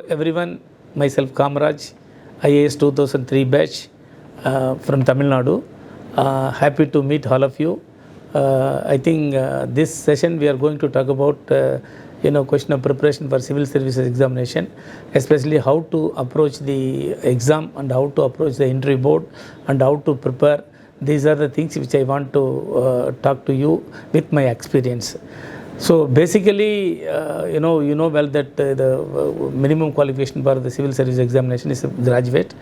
everyone, myself Kamaraj, IAS 2003 batch from TamilNadu. Happy to meet all of you. I think this session we are going to talk about question of preparation for civil services examination, especially how to approach the exam and how to approach the interview board and how to prepare. These are the things which I want to talk to you with my experience. So basically, you know well that the minimum qualification for the civil service examination is a graduate,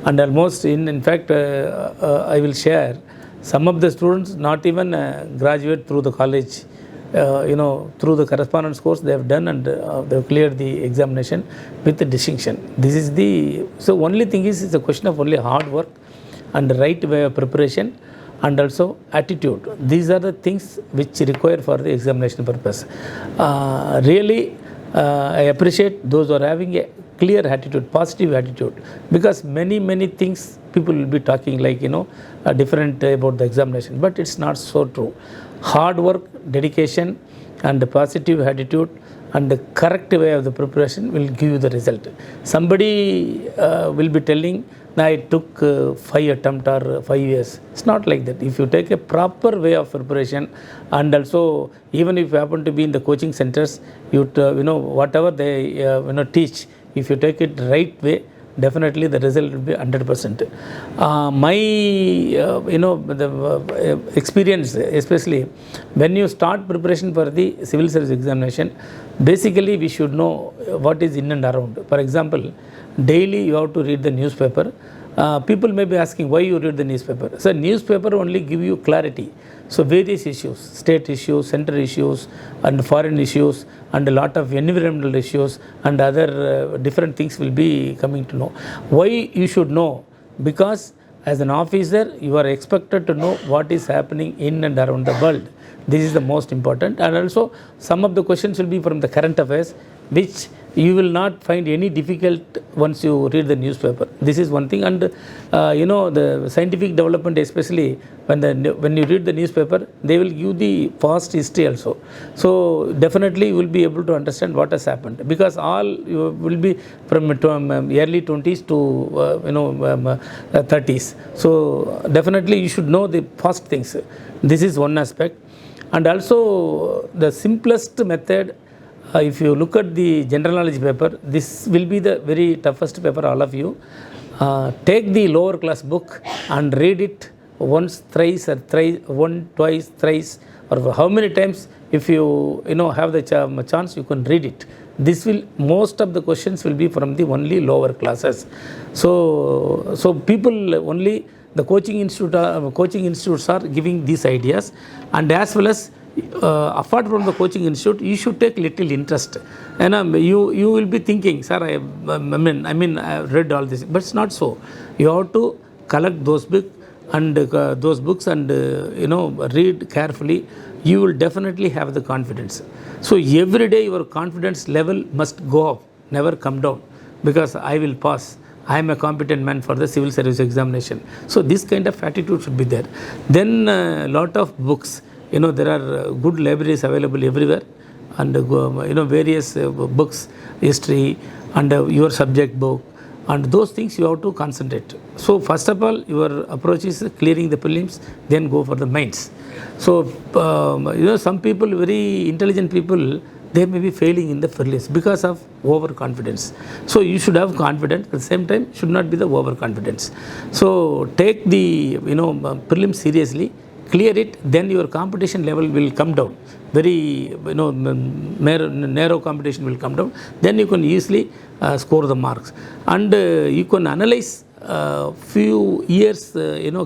and almost in fact I will share some of the students not even graduate through the college, through the correspondence course they have done, and they have cleared the examination with the distinction. This is the only thing is it's a question of only hard work and the right way of preparation and also attitude. These are the things which require for the examination purpose. Really, I appreciate those who are having a clear attitude, positive attitude, because many things people will be talking like different about the examination, but it's not so true. Hard work, dedication, and the positive attitude and the correct way of the preparation will give you the result. Somebody will be telling, I took 5 attempts or 5 years. It's not like that. If you take a proper way of preparation, and also even if you happen to be in the coaching centers, whatever they teach, if you take it right way, definitely the result will be 100%. My the experience, especially when you start preparation for the civil service examination, basically we should know what is in and around. For example, daily you have to read the newspaper. People may be asking why you read the newspaper. So newspaper only give you clarity. So various issues, state issues, central issues, and foreign issues, and a lot of environmental issues and other different things will be coming to know. Why you should know? Because as an officer, you are expected to know what is happening in and around the world. This is the most important. And also some of the questions will be from the current affairs, which you will not find any difficult once you read the newspaper. This is one thing. And the scientific development, especially when you read the newspaper, they will give the past history also. So definitely you will be able to understand what has happened, because all you will be from early 20s to 30s. So definitely you should know the past things. This is one aspect. And also the simplest method, if you look at the general knowledge paper, this will be the very toughest paper, all of you. Take the lower class book and read it once, thrice, or twice, thrice, or how many times. If you have the chance, you can read it. Most of the questions will be from the only lower classes. So people only the coaching institutes are giving these ideas, and as well as apart from the coaching institute, you should take little interest. And you will be thinking, sir, I have read all this, but it's not so. You have to collect those books and read carefully. You will definitely have the confidence. So every day your confidence level must go up, never come down, because I will pass. I am a competent man for the civil service examination. So this kind of attitude should be there. Then a lot of books. There are good libraries available everywhere, and various books, history, and your subject book, and those things you have to concentrate. So first of all, your approach is clearing the prelims, then go for the mains. So some people, very intelligent people, they may be failing in the prelims because of overconfidence. So you should have confidence, at the same time should not be the overconfidence. So take the prelims seriously, clear it, then your competition level will come down. Very narrow competition will come down. Then you can easily score the marks, and you can analyze few years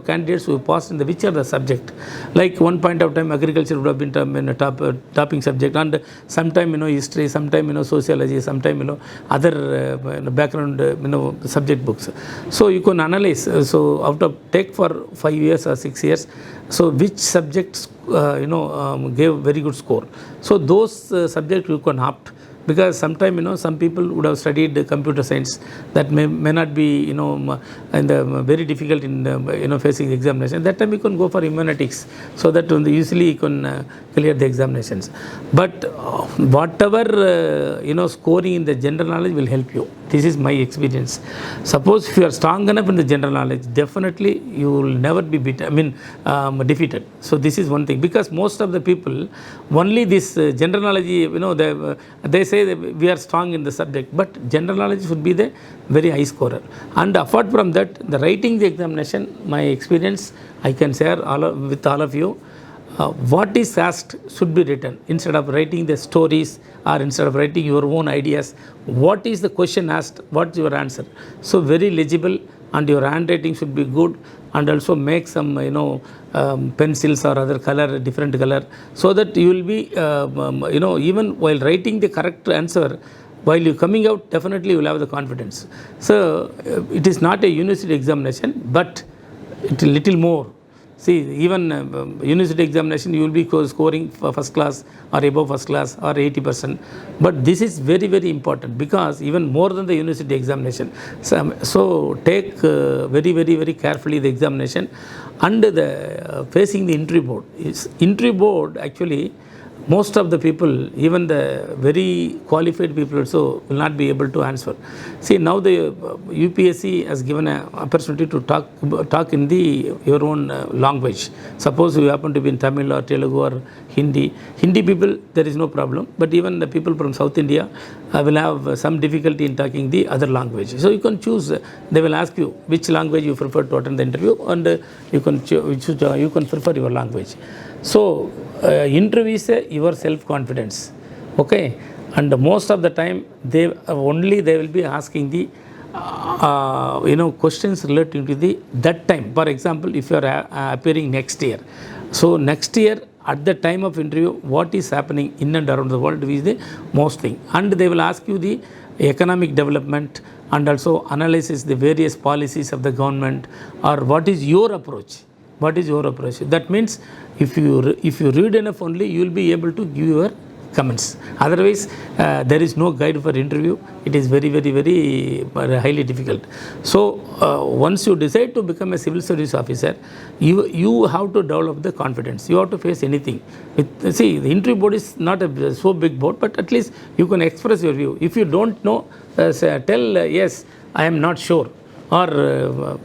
candidates who passed in the which are the subject. Like one point of time agriculture would have been topping subject, and sometime history, sometime sociology, sometime other background subject books. So you can analyze. So after take for 5 years or 6 years, so which subjects gave very good score. So those subjects you can opt. because sometimes some people would have studied computer science, that may not be and very difficult in facing the examination. That time you can go for humanities, so that usually you can clear the examinations. But whatever scoring in the general knowledge will help you. This is my experience. Suppose if you are strong enough in the general knowledge, definitely you will never be defeated. So this is one thing, because most of the people only this general knowledge, they say that we are strong in the subject, but general knowledge should be the very high scorer. And apart from that, the writing the examination, my experience I can share with all of you. What is asked should be written. Instead of writing the stories or instead of writing your own ideas, what is the question asked, what's your answer? So very legible, and your handwriting should be good, and also make some pencils or other color, different color, so that you will be even while writing the correct answer, while you coming out, definitely you will have the confidence. So it is not a university examination, but it little more. See, even university examination, you will be scoring first class or above first class or 80%. But this is very, very important, because even more than the university examination. So take very, very, very carefully the examination, and the facing the entry board. Entry board actually, most of the people, even the very qualified people also, will not be able to answer. See, now the UPSC has given an opportunity to talk in your own language. Suppose you happen to be in Tamil or Telugu or Hindi. Hindi people, there is no problem. But even the people from South India will have some difficulty in talking the other language. So you can choose. They will ask you which language you prefer to attend the interview, and you can prefer your language. So interview is your self-confidence, okay? And most of the time they will be asking the questions relating to that time. For example, if you are appearing next year, so next year at the time of interview, what is happening in and around the world is the most thing, and they will ask you the economic development, and also analysis the various policies of the government, or what is your approach. What is your approach? That means if you read enough only, you will be able to give your comments. Otherwise, there is no guide for interview. It is very, very, very highly difficult. So once you decide to become a civil service officer, you have to develop the confidence. You have to face anything. See, the interview board is not a so big board, but at least you can express your view. If you don't know, tell yes, I am not sure, or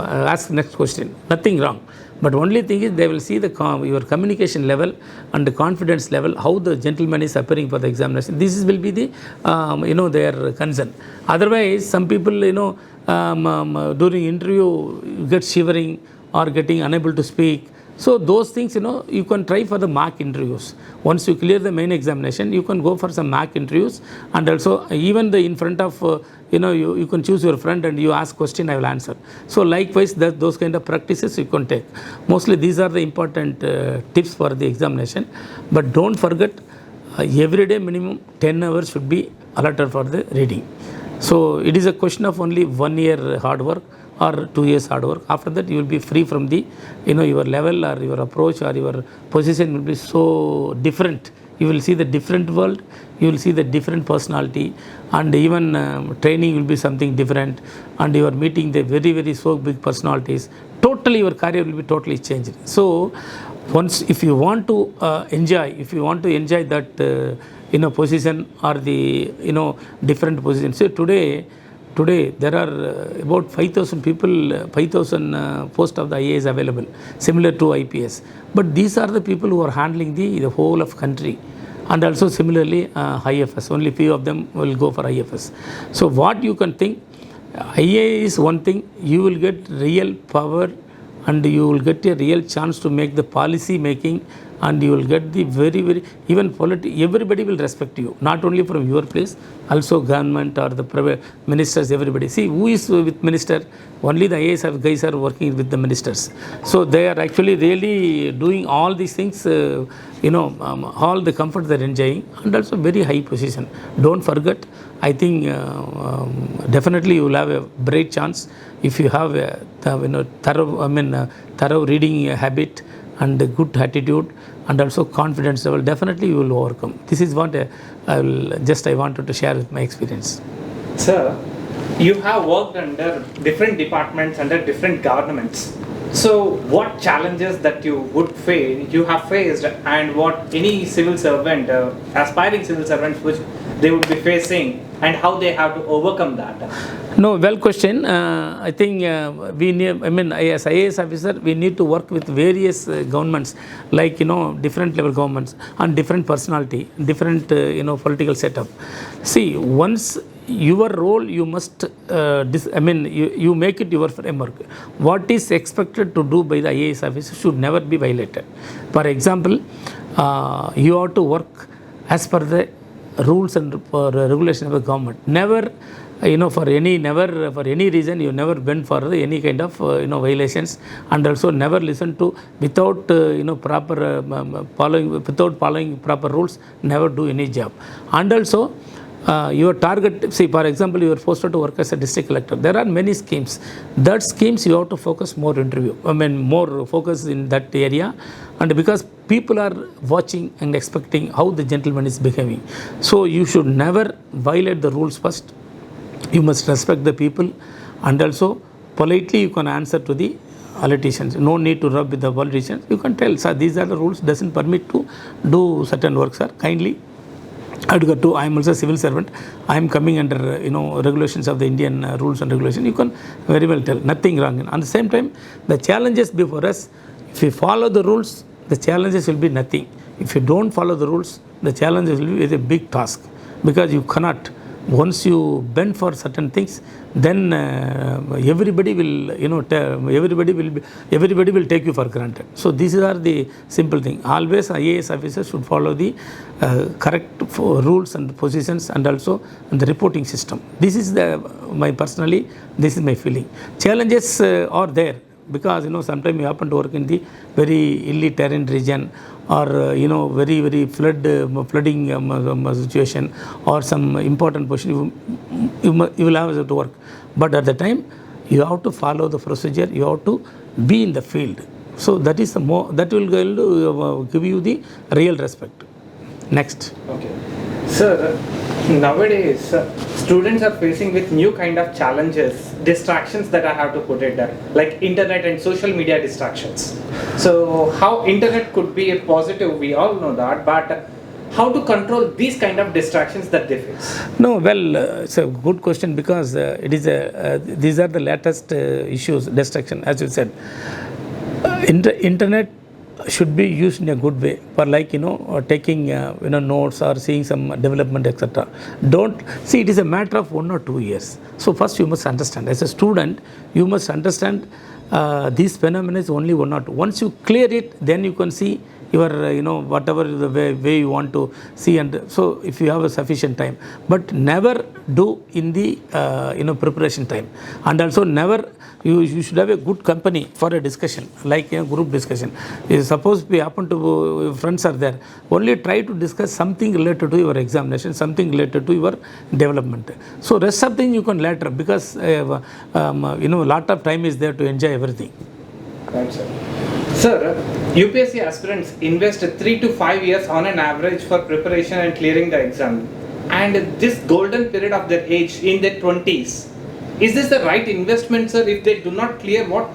ask next question. Nothing wrong. But only thing is, they will see your communication level and the confidence level, how the gentleman is appearing for the examination. This will be the their concern. Otherwise, some people during interview get shivering or getting unable to speak. So those things, you can try for the mock interviews. Once you clear the main examination, you can go for some mock interviews, and also even in front of, you can choose your friend and you ask question, I will answer. So likewise, those kind of practices you can take. Mostly these are the important tips for the examination. But don't forget, every day minimum 10 hours should be allotted for the reading. So it is a question of only 1 year hard work or 2 years hard work. After that, you will be free from the, your level or your approach or your position will be so different. You will see the different world, you will see the different personality, and even training will be something different, and you are meeting the very, very so big personalities. Totally, your career will be totally changed. So once, if you want to enjoy that position or the different positions. So today there are about 5,000 people, 5,000 posts of the IAS available, similar to IPS. But these are the people who are handling the whole of country, and also similarly IFS. Only few of them will go for IFS. So what you can think, IAS is one thing. You will get real power, and you will get a real chance to make the policy making, and you will get the very, very, even everybody will respect you, not only from your place, also government or the private ministers, everybody. See, who is with minister? Only the IAS guys are working with the ministers. So they are actually really doing all these things, all the comfort they are enjoying, and also very high position. Don't forget, I think definitely you will have a great chance if you have a thorough reading habit, and a good attitude and also confidence level, definitely you will overcome. This is what I wanted to share with my experience. Sir, you have worked under different departments, under different governments. So what challenges that you have faced, and what any civil servant, aspiring civil servants, which they would be facing, and how they have to overcome that? No, well question. I think as IAS officer, we need to work with various governments, like, different level governments and different personality, different, political setup. See, once your role, you must, you make it your framework. What is expected to do by the IAS officer should never be violated. For example, you have to work as per the rules and regulation of the government. Never, for any reason, you never bend for any kind of, violations, and also never listen to without, proper following proper rules, never do any job. And also, your target, see, for example, you are posted to work as a district collector. There are many schemes. That schemes you have to focus more more focus in that area, and because people are watching and expecting how the gentleman is behaving. So you should never violate the rules first. You must respect the people, and also politely you can answer to the politicians. No need to rub with the politicians. You can tell, sir, these are the rules, doesn't permit to do certain work, sir. Kindly. I am also a civil servant. I am coming under regulations of the Indian rules and regulations. You can very well tell, nothing wrong. At the same time, the challenges before us, if we follow the rules, the challenges will be nothing. If you don't follow the rules, the challenges will be a big task, because you cannot. Once you bend for certain things, then everybody will take you for granted. So these are the simple thing. Always IAS officers should follow the correct rules and positions, and also the reporting system. This is this is my feeling. Challenges are there, because sometimes you happen to work in the very hilly terrain region, or very very flooding situation, or some important position, you will have to work. But at the time, you have to follow the procedure. You have to be in the field. So that is that will give you the real respect. Next. Okay, sir. Nowadays, students are facing with new kind of challenges, distractions that I have to put it there, like internet and social media distractions. So how internet could be a positive, we all know that, but how to control these kind of distractions that they face? No, well, it's a good question, because it is these are the latest issues, distraction, as you said. Internet should be used in a good way for, like, taking notes or seeing some development, etc. Don't see, it is a matter of 1 or 2 years. So first you must understand, as a student, you must understand these phenomena is only 1 or 2. Once you clear it, then you can see your whatever the way you want to see, and so if you have a sufficient time, but never do in the preparation time, and also never you should have a good company for a discussion, like group discussion. Suppose we happen to friends are there, only try to discuss something related to your examination, something related to your development. So rest of things you can later, because lot of time is there to enjoy everything. Right, sir. Sir, UPSC aspirants invest 3 to 5 years on an average for preparation and clearing the exam. And this golden period of their age, in their 20s, is this the right investment, sir? If they do not clear, what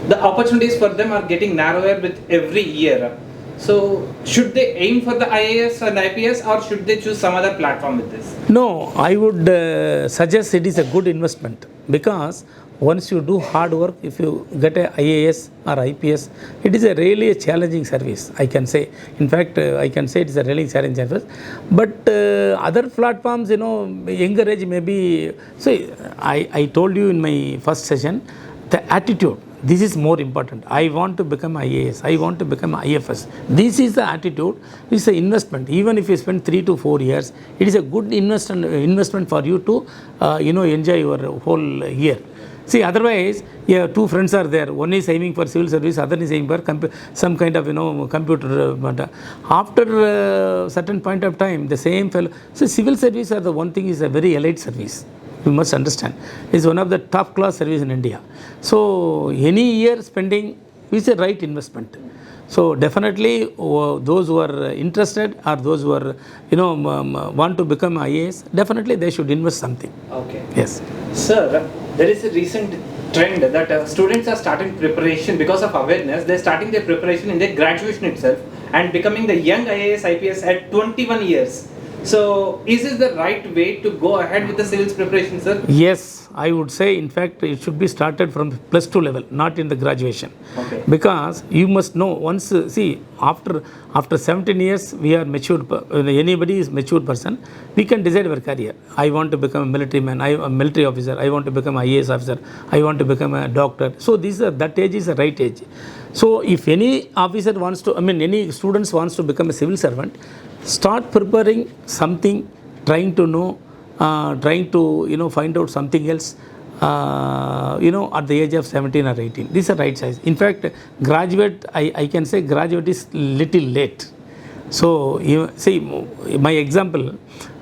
the opportunities for them are getting narrower with every year. So should they aim for the IAS and IPS, or should they choose some other platform with this? No, I would suggest it is a good investment, because once you do hard work, if you get a IAS or IPS, it is really a challenging service, I can say. In fact, I can say it is a really challenging service. But other platforms, younger age maybe. So I told you in my first session, the attitude. This is more important. I want to become IAS. I want to become IFS. This is the attitude. This is an investment. Even if you spend 3 to 4 years, it is a good investment for you to enjoy your whole year. See, otherwise, two friends are there. One is aiming for civil service, other is aiming for some kind of computer. After a certain point of time, the same fellow. So civil service are the one thing is a very elite service. You must understand. It's one of the top class service in India. So any year spending is a right investment. So definitely those who are interested or those who are want to become IAS, definitely they should invest something. Okay. Yes. Sir, there is a recent trend that students are starting preparation because of awareness. They're starting their preparation in their graduation itself and becoming the young IAS IPS at 21 years. So, is this the right way to go ahead with the civils preparation, sir? Yes, I would say in fact it should be started from plus 2 level, not in the graduation. Okay. Because you must know once, see, after 17 years we are matured, anybody is matured person, we can decide our career. I want to become a military man, I am a military officer, I want to become an IAS officer, I want to become a doctor. So that age is the right age. So if any officer wants to, any students wants to become a civil servant, start preparing something, trying to know, trying to find out something else, at the age of 17 or 18. This is the right size. In fact, graduate, I can say graduate is little late. So you see, my example,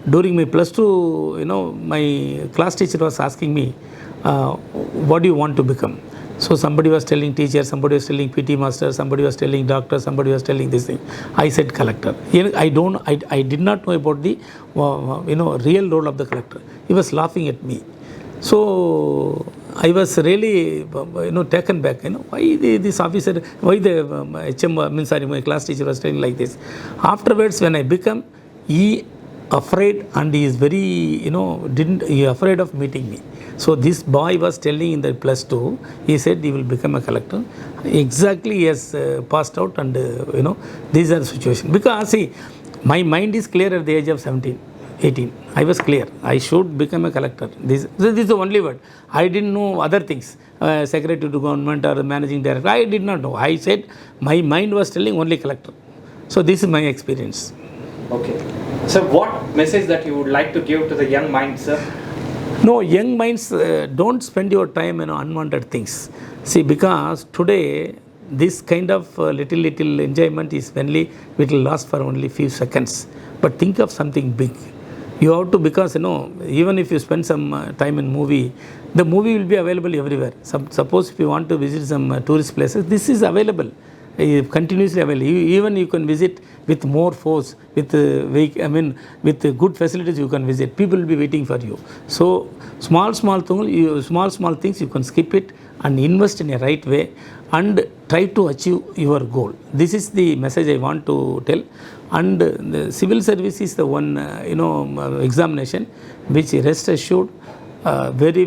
during my plus 2, my class teacher was asking me, what do you want to become? So somebody was telling teacher, somebody was telling PT master, somebody was telling doctor, somebody was telling this thing. I said collector. I did not know about the real role of the collector. He was laughing at me. So I was really taken back. Why this officer, why the HM, my class teacher was telling like this. Afterwards, when I become, he afraid and he is very he afraid of meeting me. So this boy was telling in the plus 2, he said he will become a collector. Exactly, he has passed out, and these are the situation. Because see, my mind is clear at the age of 17, 18. I was clear. I should become a collector. This is the only word. I didn't know other things. Secretary to government or managing director. I did not know. I said my mind was telling only collector. So this is my experience. Okay. So what message that you would like to give to the young minds, sir? No, young minds, don't spend your time on unwanted things. See, because today this kind of little enjoyment is only, it will last for only few seconds. But think of something big. You have to, because even if you spend some time in movie, the movie will be available everywhere. Suppose if you want to visit some tourist places, this is available. Continuously available. Even you can visit with more force, with with good facilities you can visit. People will be waiting for you. So small things you can skip it and invest in a right way and try to achieve your goal. This is the message I want to tell. And the civil service is the one examination which, rest assured, very,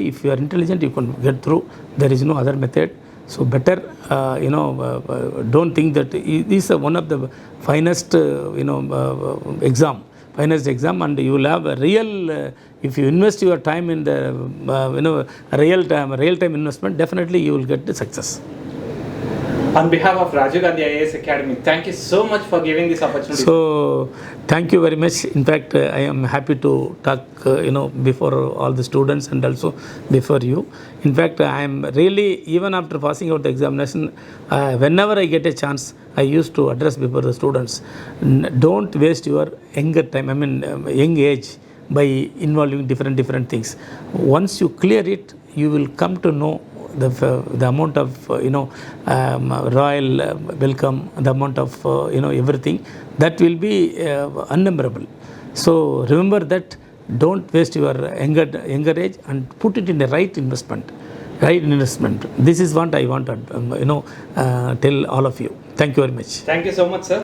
if you are intelligent, you can get through. There is no other method. So better, don't think that this is one of the finest, finest exam, and you will have a real, if you invest your time in the, real time investment, definitely you will get the success. On behalf of Rajiv Gandhi IAS Academy, thank you so much for giving this opportunity. So, thank you very much. In fact, I am happy to talk, before all the students and also before you. In fact, I am really, even after passing out the examination, whenever I get a chance, I used to address before the students. Don't waste your younger time, young age, by involving different things. Once you clear it, you will come to know the amount of royal welcome, the amount of everything that will be unnumberable. So remember that, don't waste your younger age and put it in the right investment. This is what I want to tell all of you. Thank you very much. Thank you so much, sir.